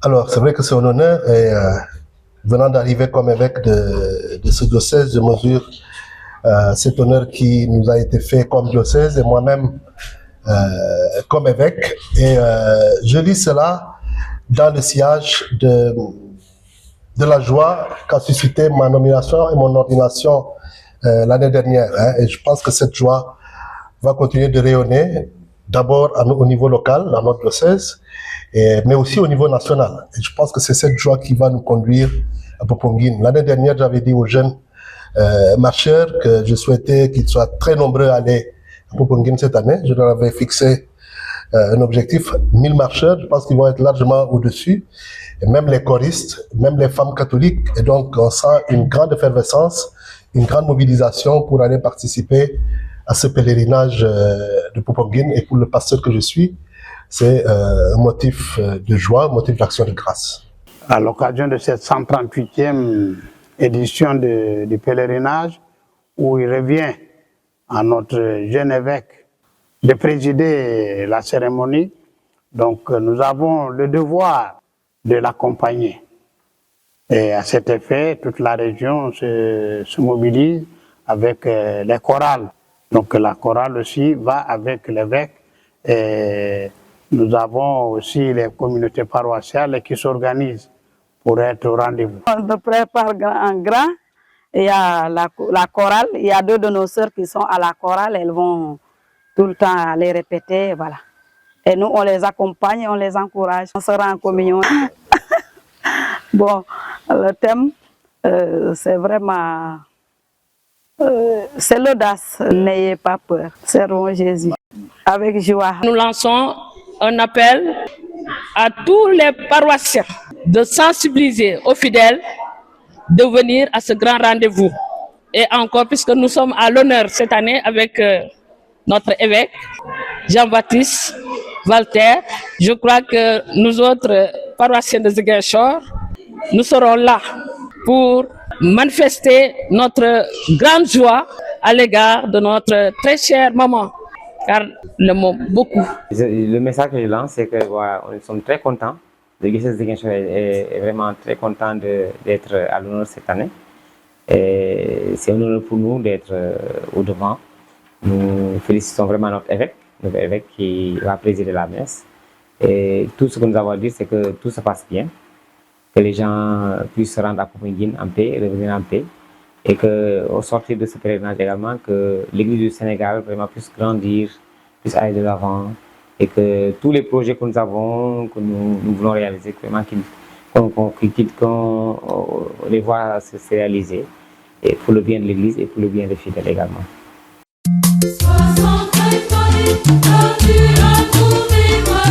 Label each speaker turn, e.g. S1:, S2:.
S1: Alors, c'est vrai que c'est un honneur et venant d'arriver comme évêque de ce diocèse, je mesure cet honneur qui nous a été fait comme diocèse et moi-même comme évêque. Et je lis cela dans le sillage de la joie qu'a suscité ma nomination et mon ordination l'année dernière. Et je pense que cette joie va continuer de rayonner, d'abord au niveau local, dans notre diocèse, mais aussi au niveau national. Et je pense que c'est cette joie qui va nous conduire à Popenguine. L'année dernière, j'avais dit aux jeunes marcheurs que je souhaitais qu'ils soient très nombreux à aller à Popenguine cette année. Je leur avais fixé un objectif, 1000 marcheurs. Je pense qu'ils vont être largement au-dessus. Et même les choristes, même les femmes catholiques. Et donc, on sent une grande effervescence, une grande mobilisation pour aller participer à ce pèlerinage de Popenguine. Et pour le pasteur que je suis, c'est un motif de joie, un motif d'action de grâce.
S2: À l'occasion de cette 138e édition du pèlerinage, où il revient à notre jeune évêque de présider la cérémonie, donc nous avons le devoir de l'accompagner. Et à cet effet, toute la région se mobilise avec les chorales. Donc la chorale aussi va avec l'évêque. Et nous avons aussi les communautés paroissiales qui s'organisent pour être au rendez-vous.
S3: On se prépare en grand. Il y a la chorale. Il y a deux de nos sœurs qui sont à la chorale. Elles vont tout le temps aller répéter. Voilà. Et nous, on les accompagne, on les encourage. On sera en communion. Bon, le thème, c'est vraiment... c'est l'audace. N'ayez pas peur. Servons Jésus. Avec joie.
S4: Nous lançons un appel à tous les paroissiens de sensibiliser aux fidèles de venir à ce grand rendez-vous. Et encore, puisque nous sommes à l'honneur cette année avec notre évêque, Jean-Baptiste Walter, je crois que nous autres paroissiens de Ziguinchor, nous serons là pour manifester notre grande joie à l'égard de notre très chère maman, car le mot beaucoup.
S5: Le message que je lance, c'est que voilà, nous sommes très contents. Le diocèse de Ziguinchor est vraiment très content d'être à l'honneur cette année. C'est un honneur pour nous d'être au devant. Nous félicitons vraiment notre évêque qui va présider la messe. Et tout ce que nous avons à dire, c'est que tout se passe bien, que les gens puissent se rendre à Popenguine en paix, revenir en paix, et qu'au sortir de ce pèlerinage également, que l'Église du Sénégal vraiment puisse grandir, puisse aller de l'avant, et que tous les projets que nous avons, que nous voulons réaliser, qu'on les voit se réaliser, et pour le bien de l'Église et pour le bien des fidèles également.
S6: Sois sans crainte, Marie, car tu as trouvé ma